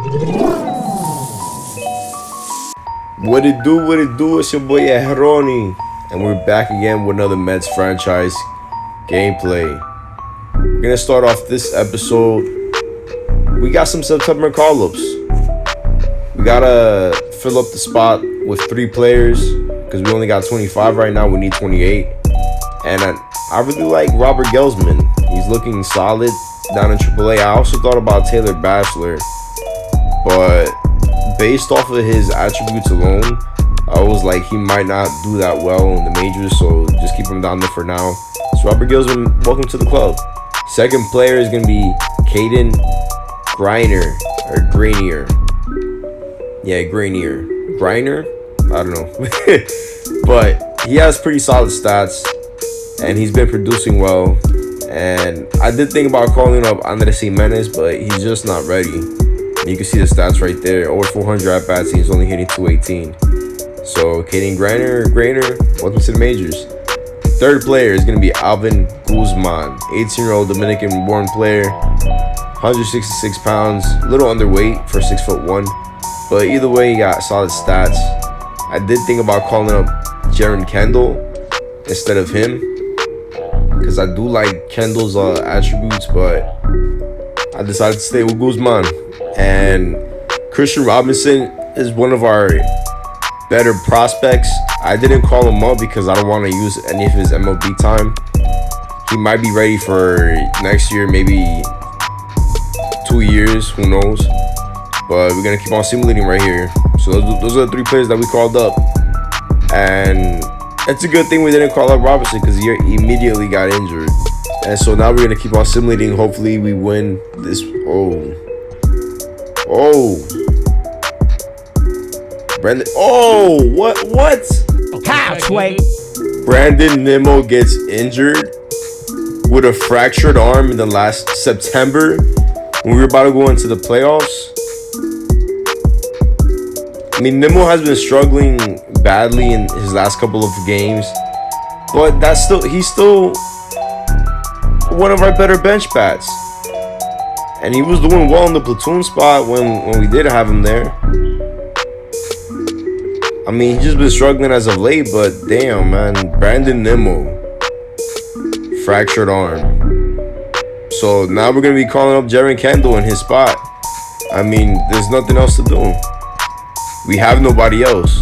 What it do, it's your boy Heroni, and we're back again with another Mets franchise gameplay. We're gonna start off this episode. We got some September call-ups. We gotta fill up the spot with 3 players, because we only got 25 right now, we need 28. And I really like Robert Gelsman. He's looking solid down in AAA. I also thought about Taylor Bachelor, but based off of his attributes alone, I was like, he might not do that well in the majors, so just keep him down there for now. So Robert Gelsman, welcome to the club. Second player is going to be Caden Griner, or Grainier. Yeah, Grainier. Griner? I don't know. But he has pretty solid stats, and he's been producing well. And I did think about calling up Andres Jimenez, but he's just not ready. You can see the stats right there. Over 400 at-bats, he's only hitting 218. So, Caden Grainer, welcome to the majors. Third player is going to be Alvin Guzman, 18-year-old Dominican-born player, 166 pounds, a little underweight for 6'1". But either way, he got solid stats. I did think about calling up Jaron Kendall instead of him, because I do like Kendall's attributes, but I decided to stay with Guzman. And Christian Robinson is one of our better prospects. I didn't call him up because I don't want to use any of his MLB time. He might be ready for next year, maybe 2 years, who knows. But we're going to keep on simulating right here. So those are the 3 players that we called up. And it's a good thing we didn't call up Robinson, because he immediately got injured. And so now we're going to keep on simulating. Hopefully we win this. Brandon. What? Couch, wait. Brandon Nimmo gets injured with a fractured arm in the last September when we were about to go into the playoffs. I mean, Nimmo has been struggling badly in his last couple of games, but he's still one of our better bench bats. And he was doing well in the platoon spot when we did have him there. I mean, he's just been struggling as of late, but damn, man. Brandon Nimmo, fractured arm. So now we're going to be calling up Jaron Kendall in his spot. I mean, there's nothing else to do. We have nobody else.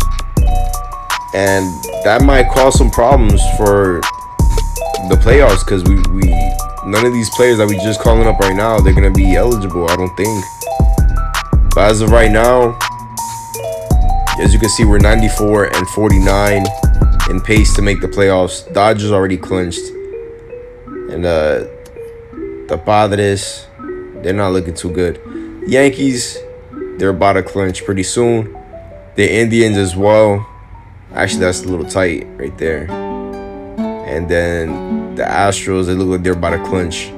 And that might cause some problems for the playoffs, because none of these players that we just calling up right now, they're going to be eligible, I don't think. But as of right now, as you can see, we're 94 and 49 in pace to make the playoffs. Dodgers already clinched. And the Padres, they're not looking too good. Yankees, they're about to clinch pretty soon. The Indians as well. Actually, that's a little tight right there. And then the Astros, they look like they're about to clinch.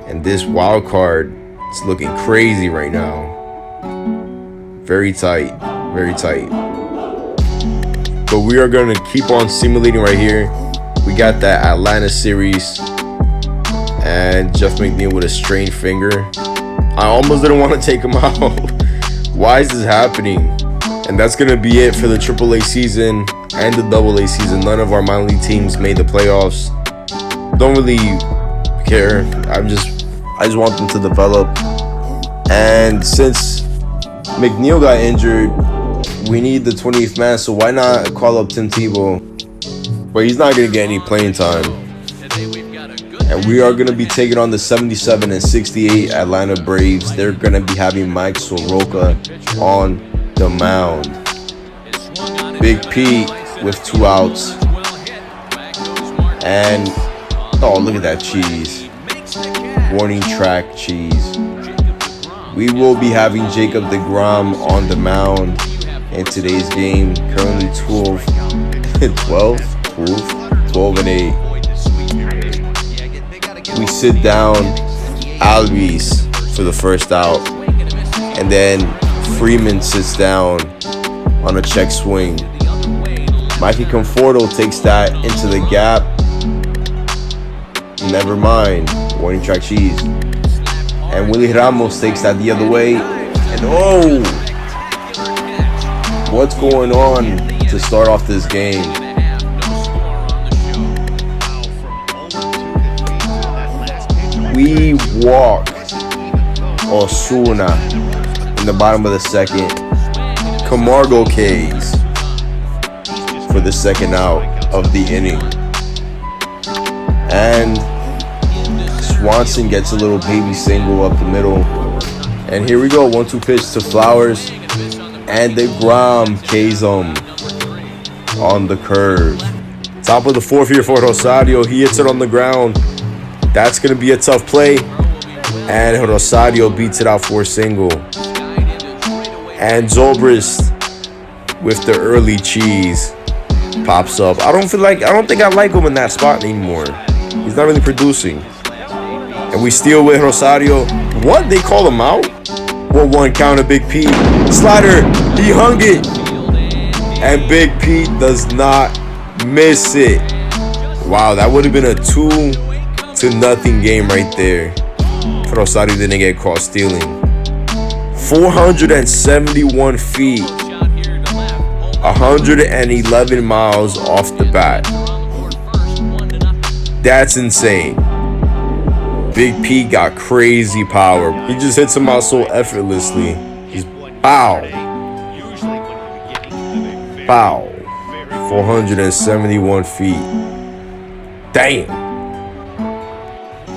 And this wild card, it's looking crazy right now. Very tight. Very tight. But we are going to keep on simulating right here. We got that Atlanta series. And Jeff McNeil with a strained finger. I almost didn't want to take him out. Why is this happening? And that's going to be it for the AAA season and the AA season. None of our minor league teams made the playoffs. Don't really care. I just want them to develop. And since McNeil got injured, we need the 20th man, so why not call up Tim Tebow? But he's not going to get any playing time. And we are going to be taking on the 77 and 68 Atlanta Braves. They're going to be having Mike Soroka on the mound. Big Pete with 2 outs. And, oh, look at that cheese. Warning track cheese. We will be having Jacob deGrom on the mound in today's game. Currently 12 and 8. We sit down Albies for the first out. And then Freeman sits down on a check swing. Mikey Conforto takes that into the gap. Never mind. Warning track cheese. And Willie Ramos takes that the other way. And oh, what's going on to start off this game? We walk Osuna in the bottom of the second. Camargo K's for the second out of the inning. And Swanson gets a little baby single up the middle. And here we go, 1-2 pitch to Flowers. And DeGrom K's him on the curve. Top of the fourth here for Rosario. He hits it on the ground. That's going to be a tough play. And Rosario beats it out for a single. And Zobrist with the early cheese pops up. I don't think I like him in that spot anymore. He's not really producing. And we steal with Rosario. What? They call him out? 1-1 counter, Big Pete. Slider, he hung it. And Big Pete does not miss it. Wow, that would have been a 2-0 game right there. Rosario didn't get caught stealing. 471 feet. 111 miles off the bat. That's insane. Big P got crazy power. He just hits him out so effortlessly. He's pow. Pow. 471 feet. Damn.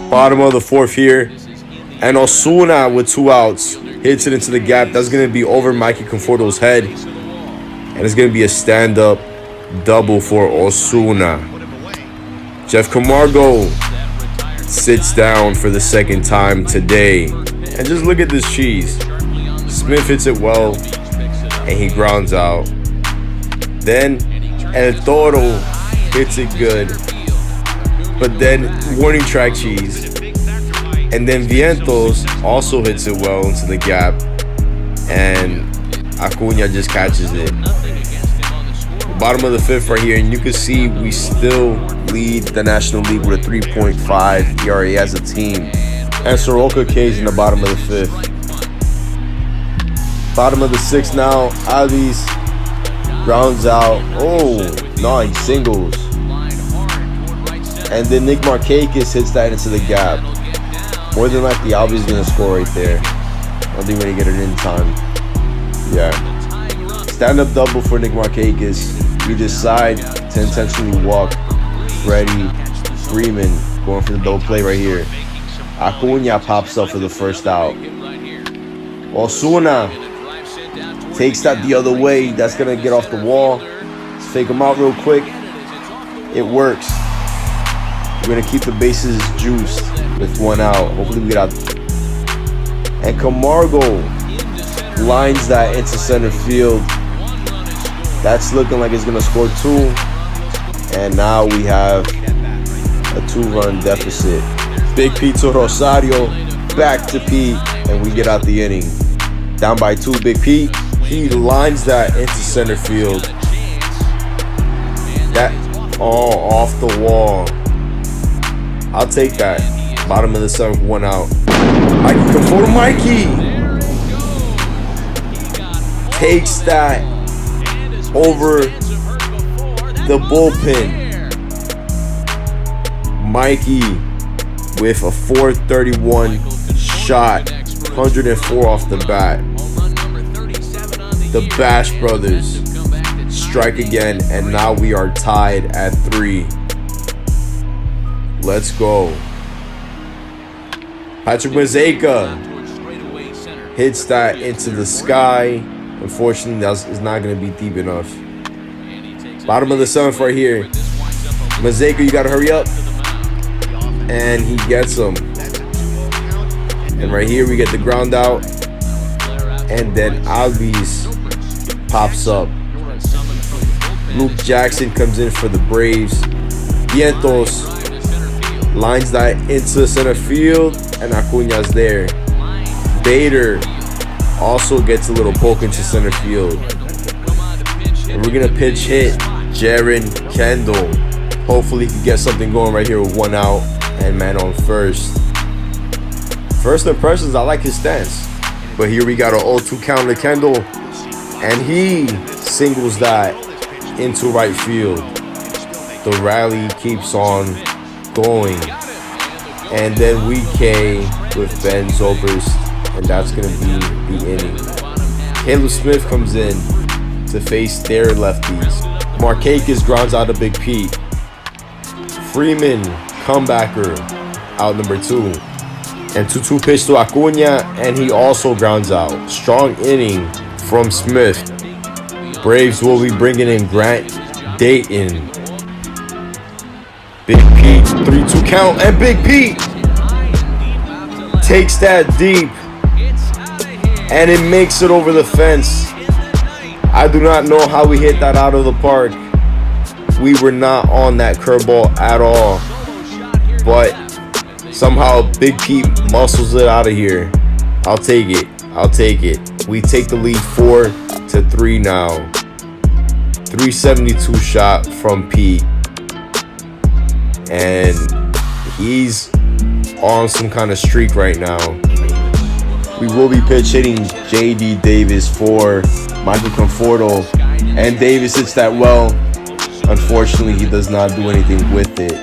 Bottom of the fourth here. And Osuna with 2 outs hits it into the gap. That's going to be over Mikey Conforto's head. And it's going to be a stand-up double for Osuna. Jeff Camargo sits down for the second time today. And just look at this cheese. Smith hits it well, and he grounds out. Then El Toro hits it good. But then warning track cheese. And then Vientos also hits it well into the gap. And Acuna just catches it. The bottom of the fifth right here, and you can see we still lead the National League with a 3.5 ERA as a team. And Soroka K's in the bottom of the fifth. Bottom of the sixth now, Alvis grounds out. Oh, no, he singles. And then Nick Markakis hits that into the gap. More than likely, Alvis is going to score right there. I don't think we're going to get it in time. Yeah. Stand-up double for Nick Markakis. We decide to intentionally walk Freddie Freeman, going for the double play right here. Acuna pops up for the first out. Osuna takes that the other way. That's going to get off the wall. Let's fake him out real quick. It works. We're going to keep the bases juiced with 1 out. Hopefully we get out. And Camargo lines that into center field. That's looking like it's going to score 2. And now we have a 2-run deficit. Big Pete to Rosario. Back to Pete. And we get out the inning. Down by 2, Big Pete. He lines that into center field. That all off the wall. I'll take that. Bottom of the 7th, 1 out. Mikey Conforto. Mikey takes that over the bullpen. Mikey with a 431 shot, 104 off the bat. The Bash Brothers strike again, and now we are tied at 3. Let's go. Patrick Mazeika hits that into the sky. Unfortunately, that's not going to be deep enough. Bottom of the 7th right here. Mazeika, you got to hurry up. And he gets him. And right here, we get the ground out. And then Alvis pops up. Luke Jackson comes in for the Braves. Vientos lines that into center field, and Acuna's there. Bader also gets a little poke into center field. And we're going to pitch hit Jaron Kendall. Hopefully he can get something going right here with 1 out and man on first. First impressions, I like his stance. But here we got an 0-2 count to Kendall, and he singles that into right field. The rally keeps on going, and then we K with Ben Zobrist, and that's gonna be the inning. Caleb Smith comes in to face their lefties. Markakis grounds out a Big Pete. Freeman, comebacker, out number 2. And 2-2 pitch to Acuna, and he also grounds out. Strong inning from Smith. Braves will be bringing in Grant Dayton. Big Pete, 3-2 count, and Big Pete takes that deep, and it makes it over the fence. I do not know how we hit that out of the park. We were not on that curveball at all, but somehow Big Pete muscles it out of here. I'll take it. I'll take it. We take the lead 4-3 now. 372 shot from Pete. And he's on some kind of streak right now. We will be pitch hitting J.D. Davis for Michael Conforto. And Davis hits that well. Unfortunately, he does not do anything with it.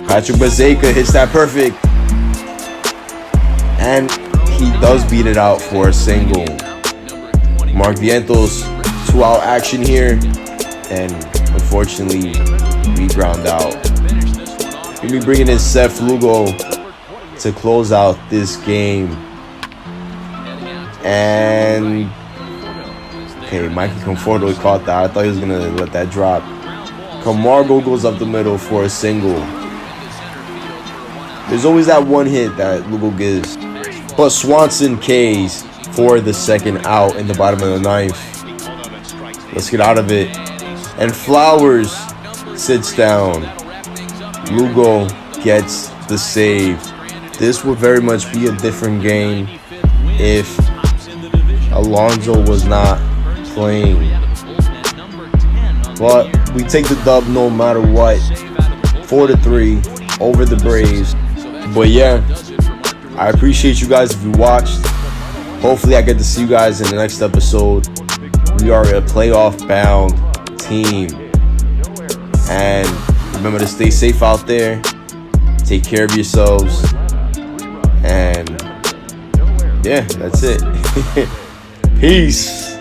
Patrick Bazeka hits that perfect, and he does beat it out for a single. Mark Vientos, 2-out action here, and unfortunately, we ground out. We'll be bringing in Seth Lugo to close out this game. And okay, Mikey Conforto caught that. I thought he was gonna let that drop. Camargo goes up the middle for a single. There's always that one hit that Lugo gives. But Swanson K's for the second out in the bottom of the 9th. Let's get out of it. And Flowers sits down. Lugo gets the save. This would very much be a different game if Alonso was not playing. But we take the dub no matter what. 4-3 over the Braves. But yeah, I appreciate you guys if you watched. Hopefully I get to see you guys in the next episode. We are a playoff bound team. And remember to stay safe out there. Take care of yourselves. And yeah, that's it. Peace.